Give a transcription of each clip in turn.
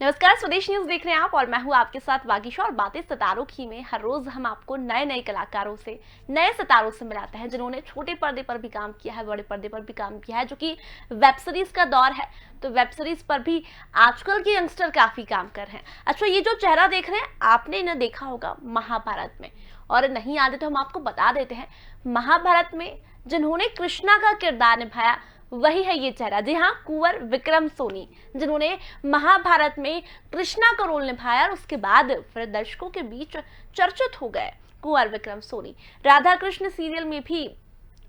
नमस्कार, स्वदेश न्यूज देख रहे हैं आप और मैं हूं आपके साथ वागीशा। और बातें सितारों की में हर रोज हम आपको नए नए कलाकारों से, नए सितारों से मिलाते हैं जिन्होंने छोटे पर्दे पर भी काम किया है, बड़े पर्दे पर भी काम किया है। जो कि वेब सीरीज का दौर है, तो वेब सीरीज पर भी आजकल के यंगस्टर काफी काम कर रहे हैं। अच्छा, ये जो चेहरा देख रहे हैं, आपने इन्हें देखा होगा महाभारत में, और नहीं याद है तो हम आपको बता देते हैं। महाभारत में जिन्होंने कृष्णा का किरदार निभाया वही है ये चेहरा। जी हाँ, कुंवर विक्रम सोनी, जिन्होंने महाभारत में कृष्णा का रोल निभाया और उसके बाद फिर दर्शकों के बीच चर्चित हो गए कुंवर विक्रम सोनी। राधा कृष्ण सीरियल में भी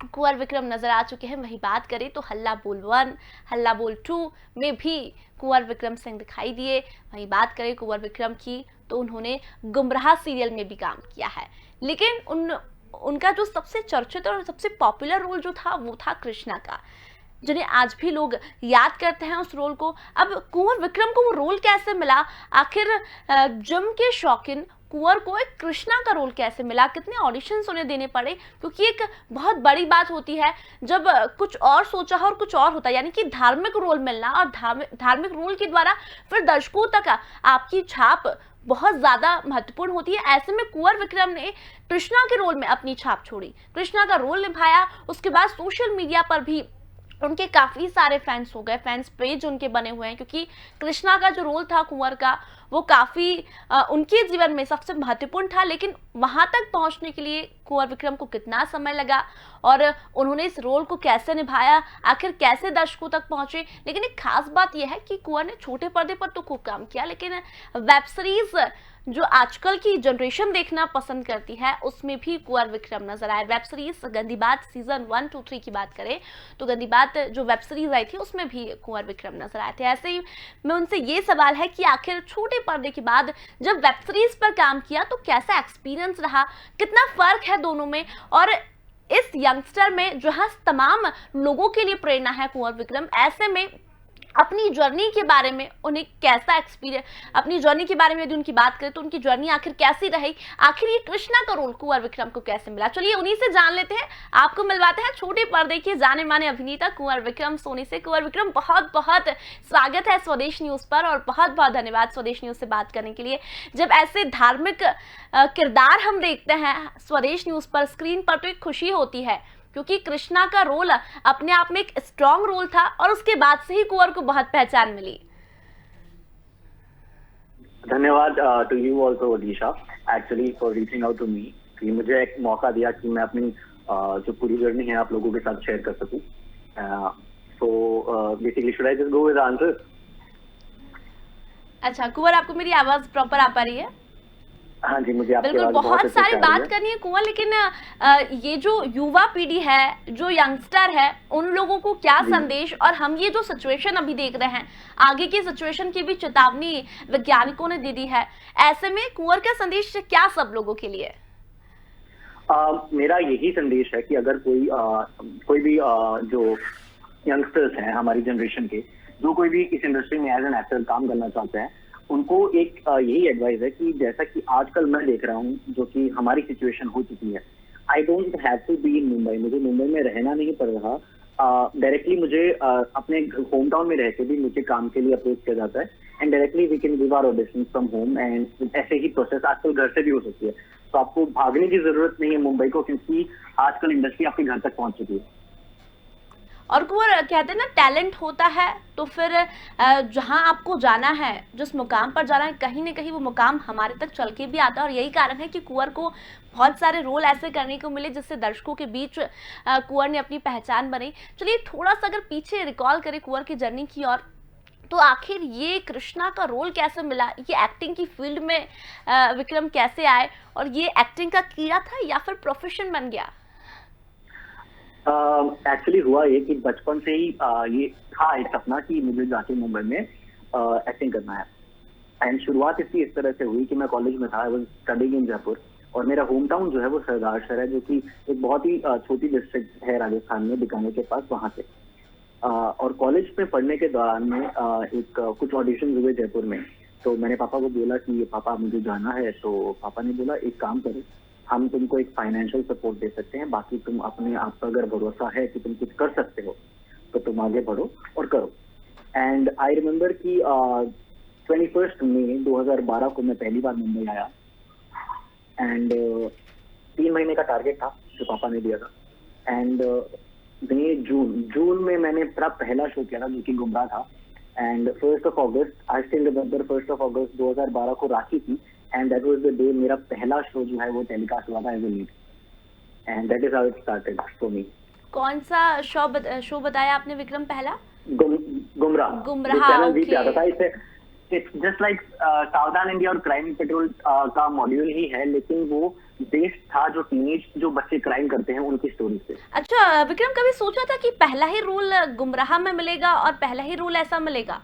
कुंवर विक्रम नजर आ चुके हैं। वही बात करें तो हल्ला बोल 1, हल्ला बोल 2 में भी कुंवर विक्रम सिंह दिखाई दिए। वही बात करें कुंवर विक्रम की तो उन्होंने गुमराह सीरियल में भी काम किया है। लेकिन उनका जो सबसे चर्चित और सबसे पॉपुलर रोल जो था वो था कृष्णा का, जिन्हें आज भी लोग याद करते हैं उस रोल को। अब कुंवर विक्रम को वो रोल कैसे मिला, आखिर जम के शौकीन कुंवर को एक कृष्णा का रोल कैसे मिला, कितने ऑडिशंस उन्हें देने पड़े, क्योंकि एक बहुत बड़ी बात होती है जब कुछ और सोचा हो और कुछ और होता है। यानी कि धार्मिक रोल मिलना और धार्मिक रोल के द्वारा फिर दर्शकों तक आपकी छाप बहुत ज्यादा महत्वपूर्ण होती है। ऐसे में कुंवर विक्रम ने कृष्णा के रोल में अपनी छाप छोड़ी, कृष्णा का रोल निभाया। उसके बाद सोशल मीडिया पर भी उनके काफी सारे फैंस हो गए, फैंस पेज उनके बने हुए हैं, क्योंकि कृष्णा का जो रोल था कुंवर का वो काफी उनके जीवन में सबसे महत्वपूर्ण था। लेकिन वहां तक पहुंचने के लिए कुंवर विक्रम को कितना समय लगा और उन्होंने इस रोल को कैसे निभाया, आखिर कैसे दर्शकों तक पहुंचे। लेकिन एक खास बात यह है कि कुंवर ने छोटे पर्दे पर तो खूब काम किया, लेकिन वेब सीरीज जो आजकल की जनरेशन देखना पसंद करती है उसमें भी कुंवर विक्रम नजर आए। वेब सीरीज गंदी बात सीजन 1, 2, 3 की बात करें तो गंदी बात जो वेब सीरीज आई थी उसमें भी कुंवर विक्रम नजर आए थे। ऐसे ही में उनसे ये सवाल है कि आखिर छोटे पर्दे के बाद जब वेब सीरीज पर काम किया तो कैसा एक्सपीरियंस रहा, कितना फर्क है दोनों में, और इस यंगस्टर में जो है तमाम लोगों के लिए प्रेरणा है कुंवर विक्रम। ऐसे में अपनी जर्नी के बारे में उन्हें कैसा एक्सपीरियंस, अपनी जर्नी के बारे में यदि उनकी बात करें तो उनकी जर्नी आखिर कैसी रही, आखिर ये कृष्णा का रोल कुंवर विक्रम को कैसे मिला, चलिए उन्हीं से जान लेते हैं। आपको मिलवाते हैं छोटे पर्दे के जाने माने अभिनेता कुंवर विक्रम सोनी से। कुंवर विक्रम, बहुत बहुत स्वागत है स्वदेश न्यूज पर और बहुत बहुत धन्यवाद स्वदेश न्यूज से बात करने के लिए। जब ऐसे धार्मिक किरदार हम देखते हैं स्वदेश न्यूज पर स्क्रीन पर तो एक खुशी होती है, क्योंकि कृष्णा का रोल अपने आप में एक स्ट्रॉन्ग रोल था और उसके बाद से ही कुंवर को बहुत पहचान मिली। धन्यवाद to you also Vadisha actually for reaching out to me, कि मुझे एक मौका दिया कि मैं अपनी जो पूरी जर्नी है आप लोगों के साथ शेयर कर सकूं। So basically should I just go with answer? अच्छा कुंवर, आपको मेरी आवाज प्रॉपर आ पा रही है? हाँ जी, मुझे आपकी बिल्कुल, बहुत सारी बात करनी है कुंवर, लेकिन ये जो युवा पीढ़ी है, जो यंगस्टर है, उन लोगों को क्या संदेश, और हम ये जो सिचुएशन अभी देख रहे हैं, आगे की सिचुएशन की भी चेतावनी वैज्ञानिकों ने दे दी है। ऐसे में कुंवर का संदेश क्या सब लोगों के लिए? मेरा यही संदेश है कि अगर कोई भी जो यंगस्टर्स हैं हमारी जनरेशन के, जो कोई भी इस इंडस्ट्री में एज एन एक्टर काम करना चाहते हैं, उनको एक यही एडवाइस है कि जैसा कि आजकल मैं देख रहा हूँ जो कि हमारी सिचुएशन हो चुकी है, I don't have to be in Mumbai, मुझे मुंबई में रहना नहीं पड़ रहा। डायरेक्टली मुझे अपने होम टाउन में रह के भी मुझे काम के लिए अप्रोच किया जाता है, and directly we can give our audition from home, and ऐसे ही प्रोसेस आजकल घर से भी हो सकती है। तो आपको भागने की जरूरत नहीं है मुंबई को, क्योंकि आजकल इंडस्ट्री आपके घर तक पहुंच चुकी है। और कुंवर, कहते हैं ना टैलेंट होता है तो फिर जहां आपको जाना है, जिस मुकाम पर जाना है, कहीं ना कहीं वो मुकाम हमारे तक चल के भी आता है। और यही कारण है कि कुंवर को बहुत सारे रोल ऐसे करने को मिले जिससे दर्शकों के बीच कुंवर ने अपनी पहचान बनाई। चलिए थोड़ा सा अगर पीछे रिकॉल करें कुंवर की जर्नी की और, तो आखिर ये कृष्णा का रोल कैसे मिला, ये एक्टिंग की फील्ड में विक्रम कैसे आए, और ये एक्टिंग का कीड़ा था या फिर प्रोफेशन बन गया? एक्चुअली हुआ ये कि बचपन से ही ये था एक सपना कि मुझे जाके मुंबई में एक्टिंग करना है। एंड शुरुआत इसकी इस तरह से हुई कि मैं कॉलेज में था, I was studying in Jaipur, और मेरा होम टाउन जो है वो सरदार शहर है, जो कि एक बहुत ही छोटी डिस्ट्रिक्ट है राजस्थान में, बीकानेर के पास, वहां से। और कॉलेज में पढ़ने के दौरान में कुछ ऑडिशन हुए जयपुर में। तो मैंने पापा को बोला कि पापा मुझे जाना है, तो पापा ने बोला एक काम करो, हम तुमको एक फाइनेंशियल सपोर्ट दे सकते हैं, बाकी तुम अपने आप पर अगर भरोसा है कि तुम कुछ कर सकते हो तो तुम आगे बढ़ो और करो। एंड आई रिमेम्बर कि 21 मई 2012 को मैं पहली बार मुंबई आया। एंड 3 महीने का टारगेट था जो पापा ने दिया था। एंड मई जून में मैंने अपना पहला शो किया था जो कि गुमराह था। एंड 1 आई स्टिल रिमेंबर 1 अगस्त 2012 को राखी थी। And that was the day मेरा पहला शो जो है वो टेलीकास्ट हुआ था as a lead. And that is how it started for me. कौन सा शो बताया आपने विक्रम पहला? गुमराह। गुमराह, चैनल भी ओके। आता था इससे। इट्स जस्ट लाइक सावधान इंडिया और क्राइम पेट्रोल का मॉड्यूल ही है, लेकिन वो बेस्ड था जो टीनेज जो बच्चे क्राइम करते हैं उनकी स्टोरी से। अच्छा विक्रम, कभी सोचा था कि पहला ही रोल गुमराह में मिलेगा और पहला ही रोल ऐसा मिलेगा?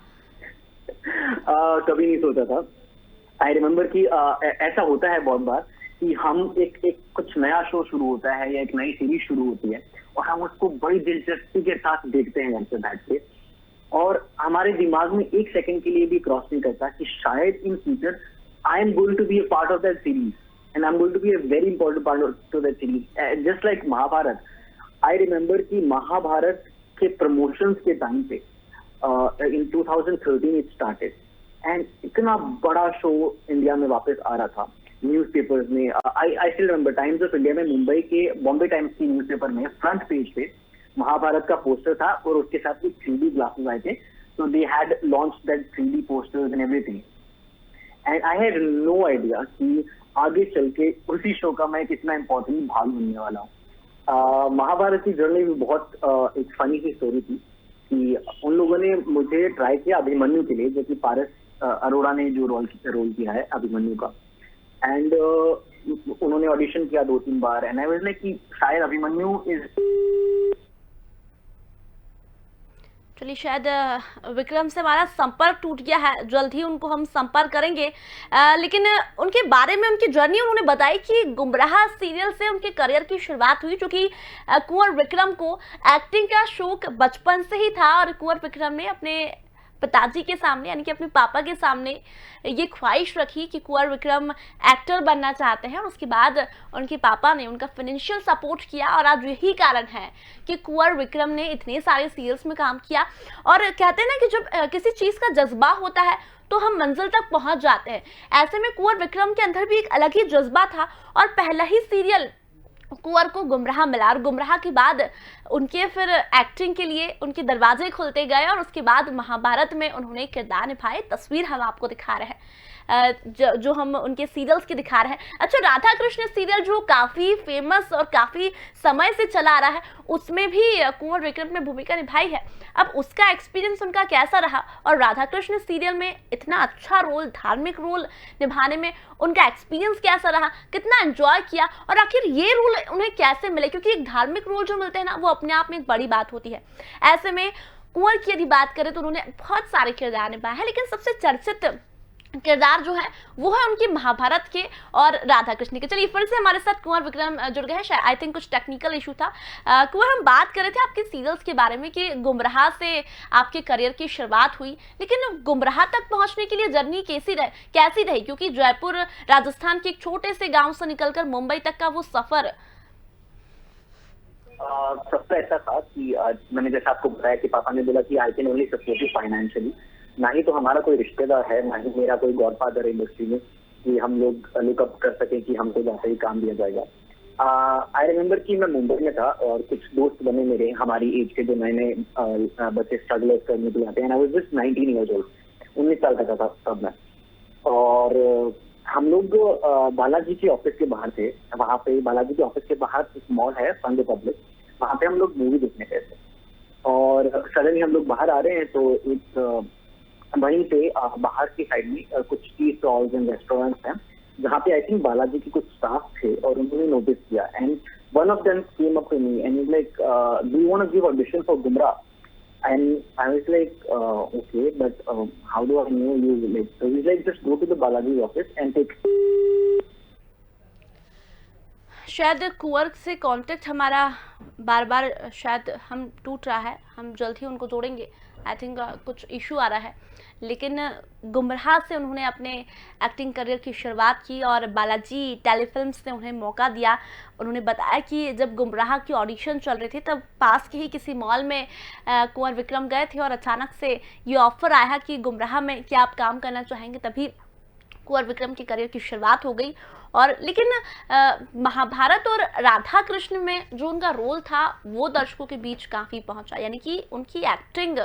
कभी नहीं सोचा था। आई रिमेम्बर कि ऐसा होता है बहुत बार कि हम एक कुछ नया शो शुरू होता है या एक नई सीरीज शुरू होती है और हम उसको बड़ी दिलचस्पी के साथ देखते हैं घर पे बैठ के, और हमारे दिमाग में एक सेकंड के लिए भी क्रॉस नहीं करता कि शायद in future I am going to be a part of that series and I am going to be a very important part to that series. Just like Mahabharat. I remember कि महाभारत के promotions के time पे इन 2013 it started and इतना बड़ा show India में वापस आ रहा था। न्यूज़पेपर्स में I still remember times of India में मुंबई के बॉम्बे टाइम्स की न्यूज़पेपर में फ्रंट पेज पे महाभारत का पोस्टर था और उसके साथ एक 3D ग्लासेस आए थे। So they had launch that 3D posters and everything. And I had no idea कि आगे चल के उसी शो का मैं कितना इंपॉर्टेंट भाग बनने वाला हूँ। महाभारत की जर्नी भी बहुत एक फनी सी स्टोरी थी कि उन लोगों ने मुझे ट्राई किया अभिमन्यु के लिए, जो कि पारस अरोड़ा ने जो रोल किया है अभिमन्यु का। एंड उन्होंने ऑडिशन किया 2-3 बार एंड आई वाज लाइक कि शायद अभिमन्यु इज। चलिए, शायद विक्रम से हमारा संपर्क टूट गया है, जल्द ही उनको हम संपर्क करेंगे। लेकिन उनके बारे में, उनकी जर्नी उन्होंने बताई कि गुमराह सीरियल से उनके करियर की शुरुआत हुई, क्योंकि कुंवर विक्रम को एक्टिंग का शौक बचपन से ही था और कुंवर विक्रम ने अपने पिताजी के सामने यानी कि अपने पापा के सामने ये ख्वाहिश रखी कि कुंवर विक्रम एक्टर बनना चाहते हैं, और उसके बाद उनके पापा ने उनका फाइनेंशियल सपोर्ट किया और आज यही कारण है कि कुंवर विक्रम ने इतने सारे सीरियल्स में काम किया। और कहते हैं ना कि जब किसी चीज़ का जज्बा होता है तो हम मंजिल तक पहुंच जाते हैं। ऐसे में कुंवर विक्रम के अंदर भी एक अलग ही जज्बा था और पहला ही सीरियल कुंवर को गुमराह मिला, और गुमराह के बाद उनके फिर एक्टिंग के लिए उनके दरवाजे खुलते गए और उसके बाद महाभारत में उन्होंने किरदार निभाए। तस्वीर हम आपको दिखा रहे हैं, जो हम उनके सीरियल्स की दिखा रहे हैं। अच्छा, राधा कृष्ण सीरियल जो काफ़ी फेमस और काफ़ी समय से चला आ रहा है, उसमें भी कुंवर विक्रम ने भूमिका निभाई है। अब उसका एक्सपीरियंस उनका कैसा रहा और राधा कृष्ण सीरियल में इतना अच्छा रोल, धार्मिक रोल निभाने में उनका एक्सपीरियंस कैसा रहा, कितना एंजॉय किया, और आखिर ये रोल उन्हें कैसे मिले, क्योंकि एक धार्मिक रोल जो मिलते हैं ना, वो अपने आप में एक बड़ी बात होती है। ऐसे में कुंवर की यदि बात करें तो उन्होंने बहुत सारे किरदार निभाए हैं, लेकिन सबसे चर्चित किरदार जो है वो है उनकी महाभारत के और राधा कृष्ण के। चलिए, फिर से हमारे साथ कुंवर विक्रम जुड़ गए हैं। शायद आई थिंक कुछ टेक्निकल इशू था। कुंवर, हम बात कर रहे थे आपके सीरियल्स के बारे में कि गुमराह से आपके करियर की शुरुआत हुई, लेकिन गुमराह तक पहुंचने के लिए जर्नी कैसी रही, क्योंकि जयपुर राजस्थान के एक छोटे से गाँव से निकलकर मुंबई तक का वो सफर। सबसे ऐसा था कि मैंने जैसे आपको बताया कि पापा ने बोला कि I can only support you financially. ना ही तो हमारा कोई रिश्तेदार है, ना ही मेरा कोई गॉडफादर है इंडस्ट्री में कि हम लोग लुकअप कर सके कि हमको जैसे ही काम दिया जाएगा। आई रिमेम्बर कि मैं मुंबई में था और कुछ दोस्त बने मेरे हमारी एज के, जो नए नए बच्चे स्ट्रगल करने के आते हैं। I was just 19 years old, 19 साल का था तब मैं। और हम लोग बालाजी के ऑफिस के बाहर थे। वहाँ पे बालाजी के ऑफिस के बाहर एक मॉल है, फन रिपब्लिक, वहाँ पे हम लोग मूवी देखने गए थे। और सडनली हम लोग बाहर आ रहे हैं तो एक वहीं पे बाहर की साइड में कुछ टी स्टॉल्स एंड रेस्टोरेंट्स हैं जहाँ पे आई थिंक बालाजी के कुछ स्टाफ थे, और उन्होंने नोटिस किया। And one of them came up to me and is like, do you want to give audition for Gumrah? And I was like, okay, but how do I know you? Like, so he's like, just go to the Balaji office and take. शायद कुंवर से contact हमारा बार बार शायद हम टूट रहा है, हम जल्द ही उनको जोड़ेंगे। आई थिंक कुछ इशू आ रहा है, लेकिन गुमराह से उन्होंने अपने एक्टिंग करियर की शुरुआत की और बालाजी टेलीफिल्म्स ने उन्हें मौका दिया। उन्होंने बताया कि जब गुमराह की ऑडिशन चल रही थी तब पास के ही किसी मॉल में कुंवर विक्रम गए थे और अचानक से ये ऑफर आया कि गुमराह में क्या आप काम करना चाहेंगे, तभी कुंवर विक्रम की करियर की शुरुआत हो गई। और लेकिन महाभारत और राधा कृष्ण में जो उनका रोल था वो दर्शकों के बीच काफ़ी पहुंचा, यानी कि उनकी एक्टिंग,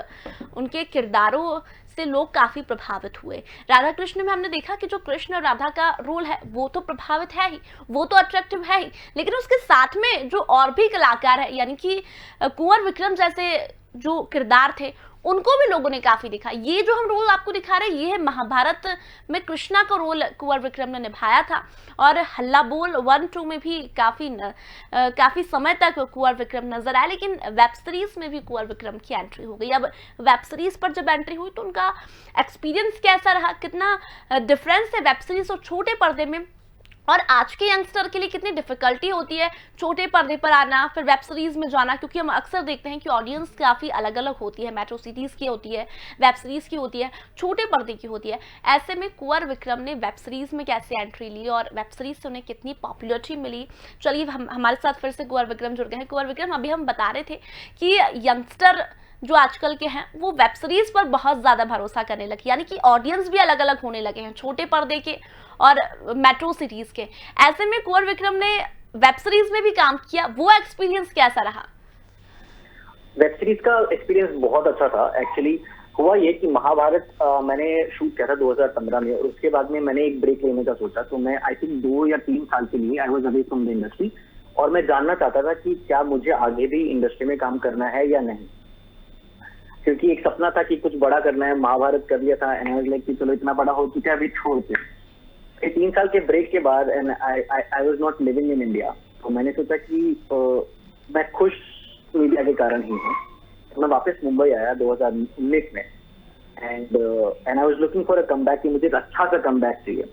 उनके किरदारों से लोग काफ़ी प्रभावित हुए। राधा कृष्ण में हमने देखा कि जो कृष्ण और राधा का रोल है वो तो प्रभावित है ही, वो तो अट्रैक्टिव है ही, लेकिन उसके साथ में जो और भी कलाकार है, यानी कि कुंवर विक्रम जैसे जो किरदार थे उनको भी लोगों ने काफी दिखा। ये जो हम रोल आपको दिखा रहे हैं ये है महाभारत में कृष्णा का रोल कुंवर विक्रम ने निभाया था। और हल्ला बोल 1-2 में भी काफी समय तक कुंवर विक्रम नजर आया, लेकिन वेब सीरीज में भी कुंवर विक्रम की एंट्री हो गई। अब वेब सीरीज पर जब एंट्री हुई तो उनका एक्सपीरियंस कैसा रहा, कितना डिफरेंस है वेब सीरीज और छोटे पर्दे में, और आज के यंगस्टर के लिए कितनी डिफिकल्टी होती है छोटे पर्दे पर आना फिर वेब सीरीज में जाना, क्योंकि हम अक्सर देखते हैं कि ऑडियंस काफ़ी अलग अलग होती है, मेट्रो सिटीज़ की होती है, वेब सीरीज़ की होती है, छोटे पर्दे की होती है। ऐसे में कुंवर विक्रम ने वेब सीरीज़ में कैसे एंट्री ली और वेब सीरीज से उन्हें कितनी पॉपुलरिटी मिली। चलिए हमारे साथ फिर से कुंवर विक्रम जुड़ गए हैं। कुंवर विक्रम, अभी हम बता रहे थे कि यंगस्टर जो आजकल के हैं वो वेब सीरीज पर बहुत ज़्यादा भरोसा करने लगे, यानी कि ऑडियंस भी अलग अलग होने लगे हैं, छोटे पर्दे के और मेट्रो सिटीज़ के। ऐसे में कुंवर विक्रम ने वेब सीरीज में भी काम किया, वो एक्सपीरियंस कैसा रहा? वेब सीरीज का एक्सपीरियंस बहुत अच्छा था। एक्चुअली हुआ ये कि महाभारत मैंने शूट किया था 2015 में, और उसके बाद में मैंने एक ब्रेक लेने का सोचा। तो मैं आई थिंक 2 या 3 साल के लिए I was away from the industry, और मैं जानना चाहता था कि क्या मुझे आगे भी इंडस्ट्री में काम करना है या नहीं, क्योंकि एक सपना था कि कुछ बड़ा करना है। महाभारत कर लिया था एंड आई वाज लाइक कि चलो इतना बड़ा हो चुका है, अभी छोड़ते। 3 साल के ब्रेक के बाद and I was not living in India, तो मैंने सोचा कि मैं खुश मीडिया के कारण ही हूँ। तो मैं वापस मुंबई आया 2019 में and I was looking for a comeback, कि मुझे एक अच्छा सा कमबैक चाहिए।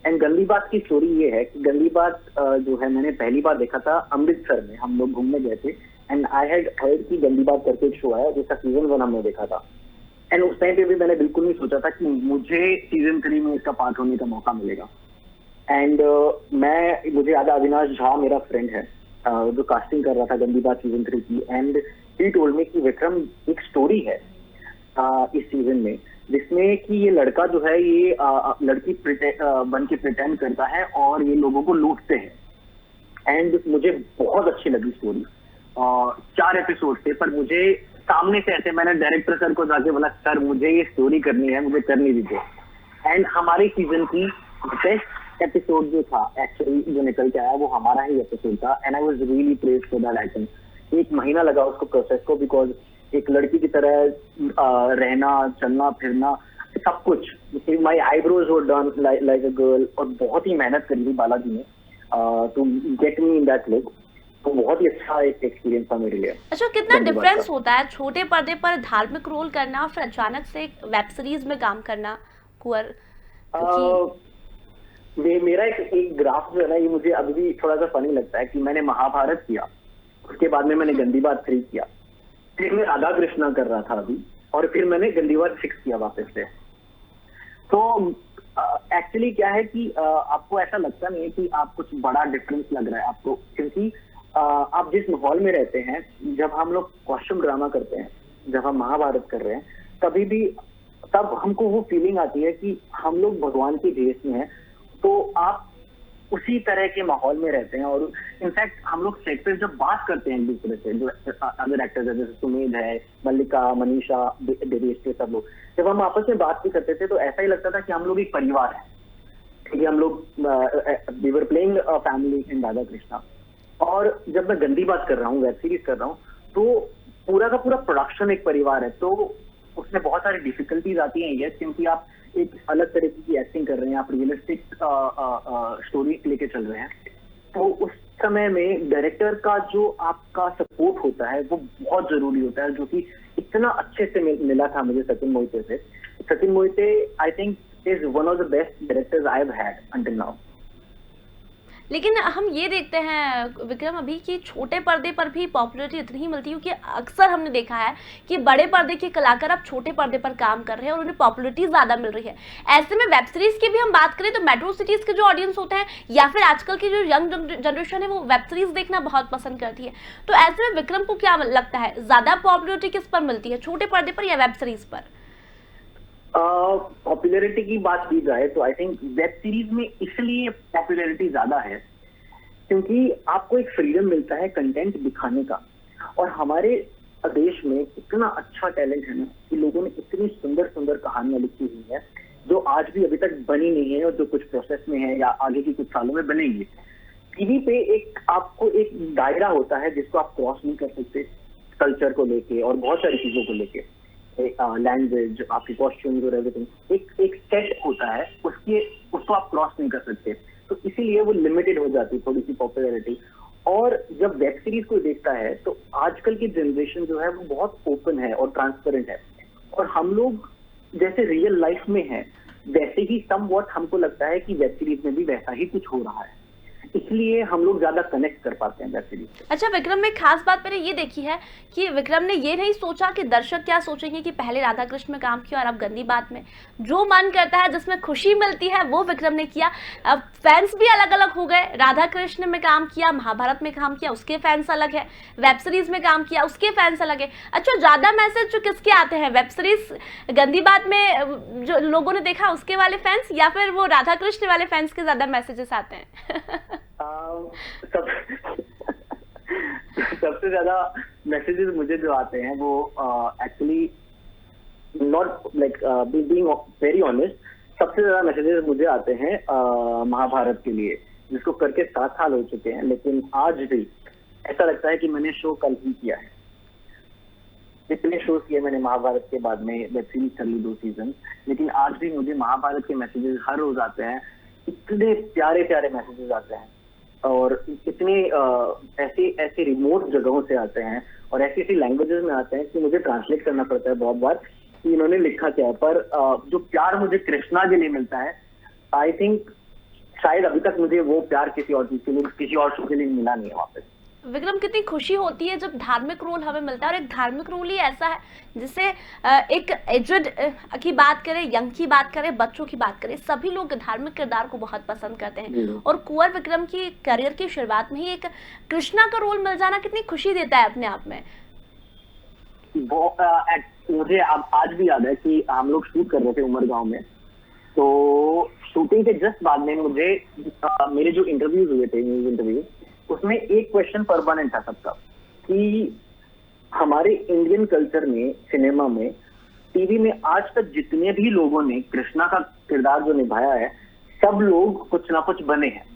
एंड गंदी बात की स्टोरी ये है कि गंदी बात जो है मैंने पहली बार देखा था अमृतसर में, हम लोग घूमने गए थे एंड आई हैड हर्ड कि गंदी बात करके एक शो आया जिसका सीजन 1 हमने देखा था। एंड उस टाइम पे भी मैंने बिल्कुल नहीं सोचा था कि मुझे सीजन 3 में इसका पार्ट होने का मौका मिलेगा। एंड मुझे याद है अविनाश झा मेरा फ्रेंड है जो कास्टिंग कर रहा था गंदी बात सीजन 3 की, एंड ही टोल्ड मी कि विक्रम एक स्टोरी है इस सीजन में जिसमें कि ये लड़का जो है ये लड़की बन के प्रिटेंड करता है और ये लोगों को लूटते हैं। एंड मुझे बहुत अच्छी लगी स्टोरी। 4 एपिसोड थे, पर मुझे सामने से ऐसे मैंने डायरेक्टर सर को जाके बोला, सर मुझे ये स्टोरी करनी है, मुझे करनी दीजिए। एंड हमारे सीजन की बेस्ट एपिसोड जो था एक्चुअली जो निकल के आया वो हमारा ही एपिसोड था। And I was really praised for that item. 1 महीना लगा उसको प्रोसेस को, बिकॉज एक लड़की की तरह रहना, चलना फिरना सब कुछ। My eyebrows were done like a girl, और बहुत ही मेहनत करी थी बालाजी ने to get me in that look. तो बहुत ही अच्छा एक एक्सपीरियंस था मेरे लिए। अच्छा, कितना डिफरेंस होता है छोटे पर्दे पर धार्मिक रोल करना और फिर अचानक से एक वेब सीरीज में काम करना कुंवर? मेरा एक ग्राफ जो है ना, ये मुझे अभी भी थोड़ा सा फनी लगता है कि मैंने महाभारत किया, उसके बाद में मैंने गंदी बात 3 किया, फिर मैं राधा कृष्णा कर रहा था अभी, और फिर मैंने गंदी बात 6 किया वापस से। तो एक्चुअली क्या है कि आपको ऐसा लगता नहीं है कि आप कुछ बड़ा डिफरेंस लग रहा है आपको, क्योंकि आप जिस माहौल में रहते हैं, जब हम लोग कॉस्ट्यूम ड्रामा करते हैं, जब हम महाभारत कर रहे हैं, तब हमको वो फीलिंग आती है कि हम लोग भगवान के भेष में हैं। तो आप उसी तरह के माहौल में रहते हैं, और इनफैक्ट हम लोग सेट पे जब बात करते हैं एक दूसरे से, जो अदर एक्टर्स है जैसे सुमेध है, मल्लिका, मनीषा, देवेश के सब लोग, जब हम आपस में बात भी करते थे तो ऐसा ही लगता था कि हम लोग एक परिवार है, क्योंकि हम लोग we were playing a family in Radha Krishna. और जब मैं गंदी बात कर रहा हूँ, वेब सीरीज कर रहा हूँ, तो पूरा का पूरा प्रोडक्शन एक परिवार है। तो उसमें बहुत सारी डिफिकल्टीज आती हैं, यस, क्योंकि आप एक अलग तरीके की एक्टिंग कर रहे हैं, आप रियलिस्टिक स्टोरी लेके चल रहे हैं। तो उस समय में डायरेक्टर का जो आपका सपोर्ट होता है वो बहुत जरूरी होता है, जो कि इतना अच्छे से मिला था मुझे सचिन मोहिते से। Sachin Mohite I think is one of the best directors I have had until now. लेकिन हम ये देखते हैं विक्रम अभी कि छोटे पर्दे पर भी पॉपुलैरिटी इतनी ही मिलती है, क्योंकि अक्सर हमने देखा है कि बड़े पर्दे के कलाकार अब छोटे पर्दे पर काम कर रहे हैं और उन्हें पॉपुलैरिटी ज्यादा मिल रही है। ऐसे में वेब सीरीज की भी हम बात करें तो मेट्रो सिटीज के जो ऑडियंस होते हैं या फिर आजकल की जो यंग जनरेशन है वो वेब सीरीज देखना बहुत पसंद करती है। तो ऐसे में विक्रम को क्या लगता है, ज्यादा पॉपुलैरिटी किस पर मिलती है, छोटे पर्दे पर या वेब सीरीज पर? पॉपुलैरिटी की बात की जाए तो आई थिंक वेब सीरीज में इसलिए पॉपुलैरिटी ज्यादा है क्योंकि आपको एक फ्रीडम मिलता है कंटेंट दिखाने का, और हमारे देश में इतना अच्छा टैलेंट है ना कि लोगों ने इतनी सुंदर सुंदर कहानियां लिखी हुई है जो आज भी अभी तक बनी नहीं है और जो कुछ प्रोसेस में है या आगे की कुछ सालों में बनेंगी। टीवी पे एक आपको एक दायरा होता है जिसको आप क्रॉस नहीं कर सकते, कल्चर को लेके और बहुत सारी चीजों को लेके, लैंग्वेज, आपकी कॉस्ट्यूम्स और एवरीथिंग, एक सेट होता है उसको आप क्रॉस नहीं कर सकते। तो इसीलिए वो लिमिटेड हो जाती है थोड़ी सी पॉपुलैरिटी। और जब वेब सीरीज को देखता है तो आजकल की जनरेशन जो है वो बहुत ओपन है और ट्रांसपेरेंट है, और हम लोग जैसे रियल लाइफ में है वैसे ही समवॉट हमको लगता है कि वेब सीरीज में भी वैसा ही कुछ हो रहा है, इसलिए हम लोग ज्यादा कनेक्ट कर पाते हैं वेब सीरीज से। अच्छा विक्रम, में खास बात मैंने ये देखी है कि विक्रम ने ये नहीं सोचा कि दर्शक क्या सोचेंगे कि पहले राधा कृष्ण में काम किया और अब गंदी बात में। जो मन करता है, जिसमें खुशी मिलती है वो विक्रम ने किया। अब फैंस भी अलग अलग हो गए, राधा कृष्ण में काम किया, महाभारत में काम किया, उसके फैंस अलग है, वेब सीरीज में काम किया, उसके फैंस अलग है। अच्छा, ज्यादा मैसेज जो किसके आते हैं, वेब सीरीज गंदी बात में जो लोगों ने देखा उसके वाले फैंस, या फिर वो राधा कृष्ण वाले फैंस के ज्यादा मैसेजेस आते हैं? सबसे ज्यादा मैसेजेस मुझे जो आते हैं वो actually not like being very honest, सबसे ज्यादा मैसेजेस मुझे आते हैं महाभारत के लिए, जिसको करके 7 साल हो चुके हैं, लेकिन आज भी ऐसा लगता है कि मैंने शो कल ही किया है। इतने शोज किए मैंने महाभारत के बाद में, वेब सीरीज चल ली 2 सीजन, लेकिन आज भी मुझे महाभारत के मैसेजेस हर रोज आते हैं। इतने प्यारे प्यारे मैसेजेस आते हैं और इतने ऐसे रिमोट जगहों से आते हैं और ऐसी ऐसी लैंग्वेजेस में आते हैं कि मुझे ट्रांसलेट करना पड़ता है बहुत बार कि इन्होंने लिखा क्या है। पर जो प्यार मुझे कृष्णा के लिए मिलता है, आई थिंक शायद अभी तक मुझे वो प्यार किसी और चीज के लिए, किसी और शो के लिए मिला नहीं है वहां पे। विक्रम, कितनी खुशी होती है जब धार्मिक रोल हमें मिलता है, और एक धार्मिक रोल ही ऐसा है जिसे एक एजड की बात करें, यंग की बात करें, बच्चों की बात करें, सभी लोग धार्मिक किरदार को बहुत पसंद करते हैं। और कुंवर विक्रम की करियर की शुरुआत में ही एक कृष्णा का रोल मिल जाना कितनी खुशी देता है अपने आप में। मुझे आज भी याद है कि हम लोग शूट कर रहे थे उमरगांव में, तो शूटिंग के जस्ट बाद में मुझे मेरे जो इंटरव्यूज हुए थे, न्यूज इंटरव्यू, उसमें एक क्वेश्चन परमानेंट था सबका कि हमारे इंडियन कल्चर में, सिनेमा में, टीवी में आज तक जितने भी लोगों ने कृष्णा का किरदार जो निभाया है, सब लोग कुछ ना कुछ बने हैं।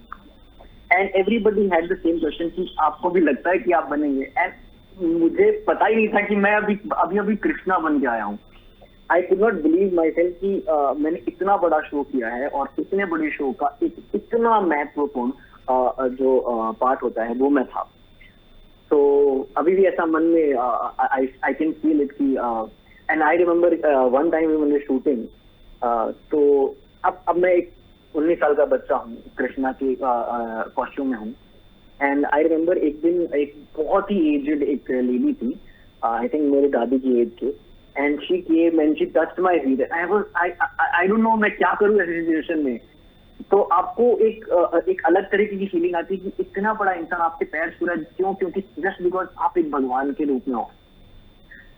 And everybody had the same question कि आपको भी लगता है कि आप बनेंगे? एंड मुझे पता ही नहीं था कि मैं अभी कृष्णा बन के आया हूँ। I could not believe my self कि मैंने इतना बड़ा शो किया है और इतने बड़े शो का एक इतना महत्वपूर्ण जो पार्ट होता है वो मैं था। तो अभी भी ऐसा मन में आई कैन फील इट कि and I remember one time we were shooting, तो अब मैं एक 19 साल का बच्चा हूँ, कृष्णा के कॉस्ट्यूम में हूँ। एंड आई रिमेम्बर एक दिन एक बहुत ही एजेड एक लेडी थी, आई थिंक मेरे दादी की एज के, and she came and she touched my feet. I don't know मैं क्या करूँ ऐसी सिचुएशन में। तो आपको एक अलग तरीके की फीलिंग आती है कि इतना बड़ा इंसान आपके पैर छू रहा है, क्यों? क्योंकि जस्ट बिकॉज आप एक भगवान के रूप में हो।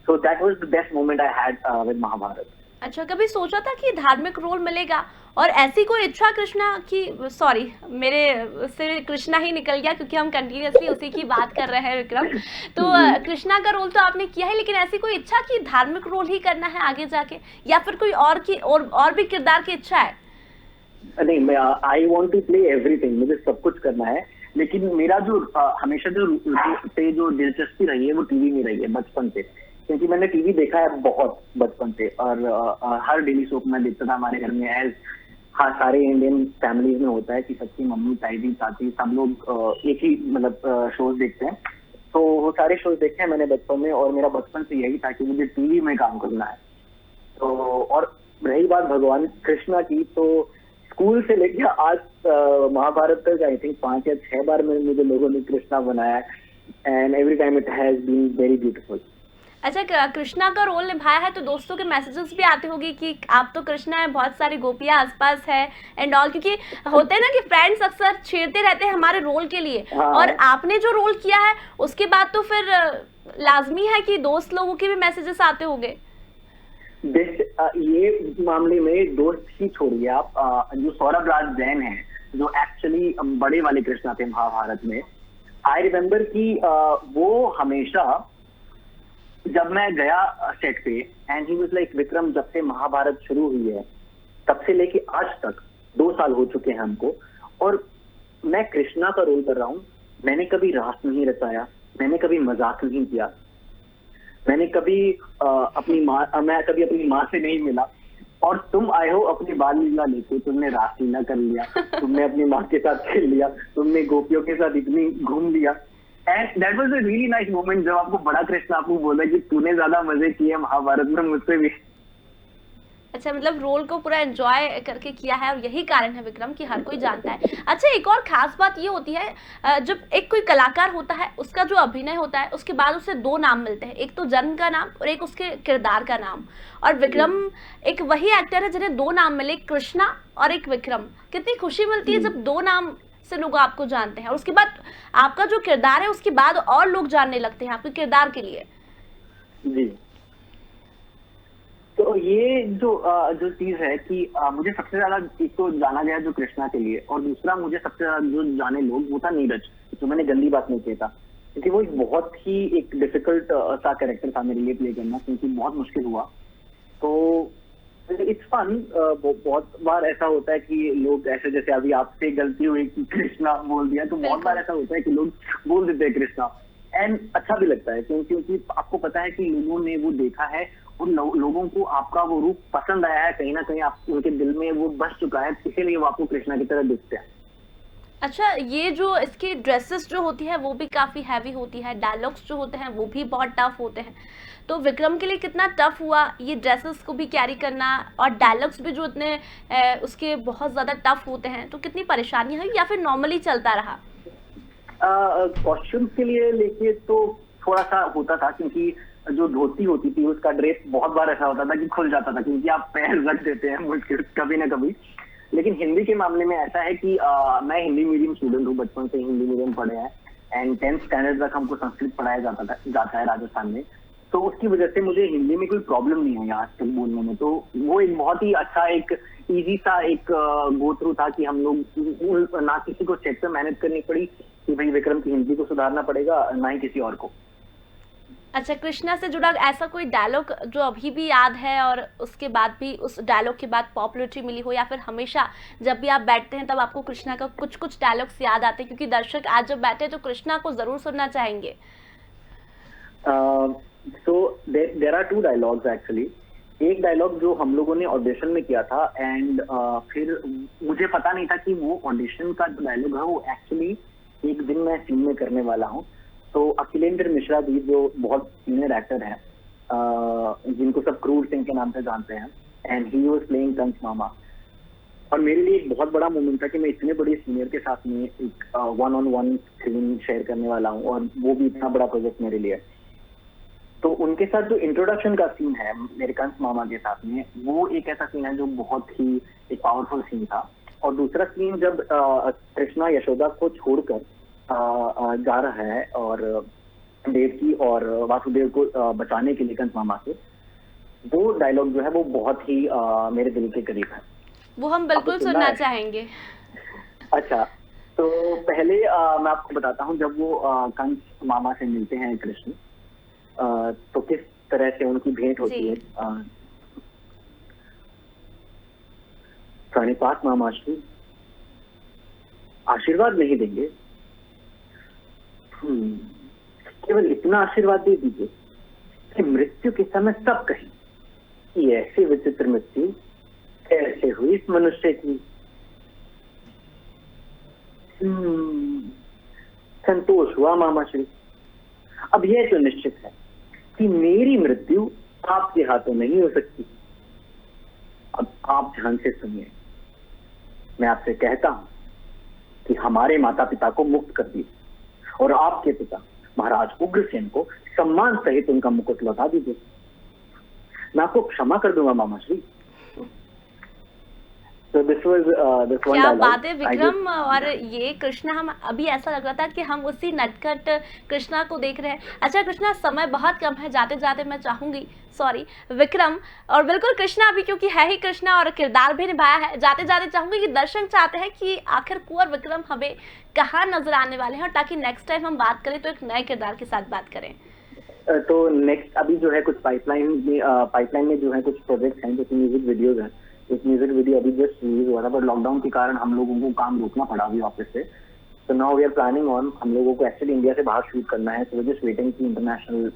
So that was the best moment I had with Mahabharat. अच्छा, कभी सोचा था कि धार्मिक रोल मिलेगा, और ऐसी कोई इच्छा कृष्णा की, सॉरी मेरे से कृष्णा ही निकल गया क्योंकि हम कंटिन्यूअसली उसी की बात कर रहे हैं विक्रम। तो कृष्णा का रोल तो आपने किया है, लेकिन ऐसी कोई इच्छा कि धार्मिक रोल ही करना है आगे जाके, या फिर कोई और भी किरदार की इच्छा है? नहीं, मैं I want to play everything, मुझे सब कुछ करना है। लेकिन मेरा जो हमेशा जो दिलचस्पी रही है वो टीवी में रही है बचपन से, क्योंकि मैंने टीवी देखा है बहुत बचपन से, और हर डेली सोप मैं देखता था हमारे घर में, एज सारे इंडियन फैमिलीज में होता है कि सबकी मम्मी, ताई, चाची सब लोग एक ही मतलब शोज देखते हैं। तो वो सारे शोज देखे हैं मैंने बचपन में, और मेरा बचपन से यही था कि मुझे टीवी में काम करना है। तो और रही बात भगवान कृष्णा की, तो स्कूल से लेके आज महाभारत तक आई थिंक 5 या 6 बार में मुझे लोगों ने कृष्णा बनाया and every time it has been very beautiful. अच्छा, कृष्णा का रोल निभाया है तो दोस्तों के मैसेजेस भी आते होंगे कि आप तो कृष्णा है, बहुत सारी गोपियां आसपास है एंड ऑल, क्योंकि होते हैं ना कि फ्रेंड्स अक्सर छेड़ते रहते हैं हमारे रोल के लिए। हाँ। और आपने जो रोल किया है उसके बाद तो फिर लाजमी है कि दोस्त लोगों के भी मैसेजेस आते होंगे। ये मामले में दोस्त ही छोड़िए आप, जो सौरभ राज जैन है जो एक्चुअली बड़े वाले कृष्णा थे महाभारत में, आई रिमेम्बर कि वो हमेशा जब मैं गया सेट पे and he was like, Vikram जब से महाभारत शुरू हुई है तब से लेके आज तक 2 साल हो चुके हैं हमको, और मैं कृष्णा का रोल कर रहा हूँ। मैंने कभी रास नहीं रचाया, मैंने कभी मजाक नहीं किया, मैंने कभी मैं कभी अपनी माँ से नहीं मिला, और तुम आए हो अपनी बाल लीला लेके, तुमने रास लीला कर लिया, तुमने अपनी माँ के साथ खेल लिया, तुमने गोपियों के साथ इतनी घूम लिया। And that was a really nice moment जब आपको बड़ा कृष्ण आपको बोला कि तूने ज्यादा मजे किए महाभारत में मुझसे भी। अच्छा, मतलब रोल को पूरा एंजॉय करके किया है और यही कारण है विक्रम कि हर कोई जानता है। अच्छा, एक और खास बात ये होती है जब एक कोई कलाकार होता है उसका जो अभिनय होता है उसके बाद उसे 2 नाम मिलते हैं, एक तो जन्म का नाम और एक उसके किरदार का नाम। और विक्रम एक वही एक्टर है जिन्हें 2 नाम मिले, कृष्णा और एक विक्रम। कितनी खुशी मिलती है जब 2 नाम से लोग आपको जानते हैं और उसके बाद आपका जो किरदार है उसके बाद और लोग जानने लगते हैं आपके किरदार के लिए। जी, तो ये जो चीज है कि मुझे सबसे ज्यादा एक तो जाना गया जो कृष्णा के लिए, और दूसरा मुझे सबसे ज्यादा जो जाने लोग वो था नीरज, जो मैंने गंदी बात नहीं किया था, क्योंकि वो एक बहुत ही एक डिफिकल्ट सा कैरेक्टर था मेरे लिए प्ले करना, क्योंकि बहुत मुश्किल हुआ। तो इट्स फन। बहुत बार ऐसा होता है कि लोग ऐसे, जैसे अभी आपसे गलती हुई कि कृष्णा बोल दिया, तो बहुत बार ऐसा होता है कि लोग बोल देते हैं कृष्णा, एंड अच्छा भी लगता है क्योंकि आपको पता है कि लोगों ने वो देखा है, उन लोगों को आपका वो रूप पसंद आया है, कहीं ना कहीं आप उनके दिल में वो बस चुका है, इसीलिए वो आपको कृष्णा की तरह दिखते हैं। अच्छा, ये जो इसकी ड्रेसेस जो होती है वो भी काफी हैवी होती है, डायलॉग्स जो होते हैं वो भी बहुत टफ होते हैं, तो विक्रम के लिए कितना टफ हुआ ये ड्रेसेस को भी कैरी करना, और डायलॉग्स भी जो इतने उसके बहुत ज्यादा टफ होते हैं, तो कितनी परेशानी है या फिर नॉर्मली चलता रहा? कॉस्ट्यूम के लिए लेके तो थोड़ा सा होता था, क्योंकि जो धोती होती थी उसका ड्रेस बहुत बार ऐसा होता था कि खुल जाता था, क्योंकि आप पैर रख देते हैं मुश्किल कभी ना कभी। लेकिन हिंदी के मामले में ऐसा है कि मैं हिंदी मीडियम स्टूडेंट हूँ, बचपन से हिंदी मीडियम पढ़े हैं, एंड 10th स्टैंडर्ड तक हमको संस्कृत पढ़ाया जाता है राजस्थान में, तो उसकी वजह से मुझे हिंदी में कोई प्रॉब्लम नहीं है यहाँ तक बोलने में। तो वो एक बहुत ही अच्छा एक इजी सा एक गो थ्रू था कि हम लोग ना किसी को चेक पे मेहनत करनी पड़ी कि भाई विक्रम की हिंदी को सुधारना पड़ेगा, ना ही किसी और को। अच्छा, कृष्णा से जुड़ा ऐसा कोई डायलॉग जो अभी भी याद है और उसके बाद भी उस डायलॉग के बाद पॉपुलैरिटी मिली हो, या फिर हमेशा जब भी आप बैठते हैं तब आपको कृष्णा का कुछ डायलॉग्स याद आते हैं, क्योंकि दर्शक आज जब बैठे तो कृष्णा को जरूर सुनना चाहेंगे। So there are 2 dialogues actually. एक डायलॉग जो हम लोगों ने ऑडिशन में किया था, एंड फिर मुझे पता नहीं था कि वो ऑडिशन का जो डायलॉग है वो एक्चुअली एक दिन मैं सीन में करने वाला हूँ। तो अखिलेंद्र मिश्रा जी जो बहुत सीनियर एक्टर हैं, जिनको सब क्रूर सिंह के नाम से जानते हैं, and he was playing Kans मामा, और मेरे लिए एक बहुत बड़ा मोमेंट था कि मैं इतने बड़े सीनियर के साथ में एक 1-on-1 स्क्रीन शेयर करने वाला हूँ, और वो भी इतना बड़ा प्रोजेक्ट मेरे लिए। तो उनके साथ जो इंट्रोडक्शन का सीन है मेरे कंस मामा के साथ में, वो एक ऐसा सीन है जो बहुत ही एक पावरफुल सीन था। और दूसरा सीन जब कृष्णा यशोदा को छोड़कर जा रहा है और देवकी और वासुदेव को बचाने के लिए कंस मामा से, वो डायलॉग जो है वो बहुत ही मेरे दिल के करीब है। वो हम बिल्कुल सुनना चाहेंगे। अच्छा, तो पहले मैं आपको बताता हूँ, जब वो कंस मामा से मिलते हैं कृष्ण, तो किस तरह से उनकी भेंट होती है। प्रणिपात मामाश्री, आशीर्वाद नहीं देंगे, केवल इतना आशीर्वाद दे दीजिए कि मृत्यु के समय सब कहें कि ऐसी विचित्र मृत्यु कैसे हुई इस मनुष्य की। संतोष हुआ मामाश्री। अब यह तो निश्चित है कि मेरी मृत्यु आपके हाथों नहीं हो सकती। अब आप ध्यान से सुनिए। मैं आपसे कहता हूं कि हमारे माता पिता को मुक्त कर दीजिए और आपके पिता महाराज उग्रसेन को सम्मान सहित उनका मुकुट लौटा दीजिए। मैं आपको क्षमा कर दूंगा मामा Shri. So this was this one क्या dialogue. बात है I विक्रम। just- और ये कृष्णा, हम अभी ऐसा लग रहा था कि हम उसी नटखट कृष्णा को देख रहे हैं। अच्छा कृष्णा, समय बहुत कम है, जाते जाते मैं चाहूंगी, सॉरी विक्रम, और बिल्कुल कृष्णा अभी क्योंकि है ही कृष्णा और किरदार भी निभाया है, जाते जाते चाहूंगी कि दर्शक चाहते हैं कि आखिर कुंवर विक्रम हमें कहाँ नजर आने वाले हैं, और ताकि नेक्स्ट टाइम हम बात करें तो एक नए किरदार के साथ बात करें। तो नेक्स्ट अभी जो है कुछ पाइपलाइन में जो है कुछ प्रोजेक्ट्स हैं, जो म्यूजिक वीडियोज हैं। एक म्यूजिक वीडियो अभी जस्ट रिलीज हुआ था, पर लॉकडाउन के कारण हम लोगों को काम रोकना पड़ा अभी वापस से। तो now we are planning on, हम लोगों को एक्चुअली इंडिया से बाहर शूट करना है, तो जस्ट वेटिंग कि इंटरनेशनल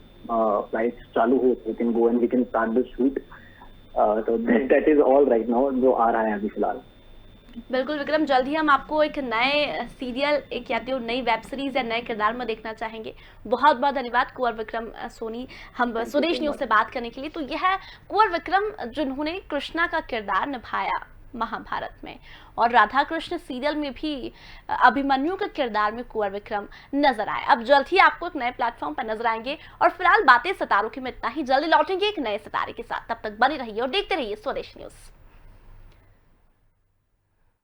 फ्लाइट्स चालू हो, we can go and we can start the shoot. तो that is all right now जो आ रहा है अभी फिलहाल। बिल्कुल विक्रम, जल्द ही हम आपको एक नए सीरियल, एक या तो नई वेब सीरीज या नए किरदार में देखना चाहेंगे। बहुत बहुत धन्यवाद कुंवर विक्रम सोनी हम स्वदेश न्यूज से बात करने के लिए। तो यह है कुंवर विक्रम जिन्होंने कृष्णा का किरदार निभाया महाभारत में, और राधा कृष्ण सीरियल में भी अभिमन्यु के किरदार में कुंवर विक्रम नजर आए। अब जल्द ही आपको एक नए प्लेटफॉर्म पर नजर आएंगे, और फिलहाल बातें सितारों की में इतना ही। जल्दी लौटेंगे एक नए सितारे के साथ, तब तक बने रहिए और देखते रहिए स्वदेश न्यूज।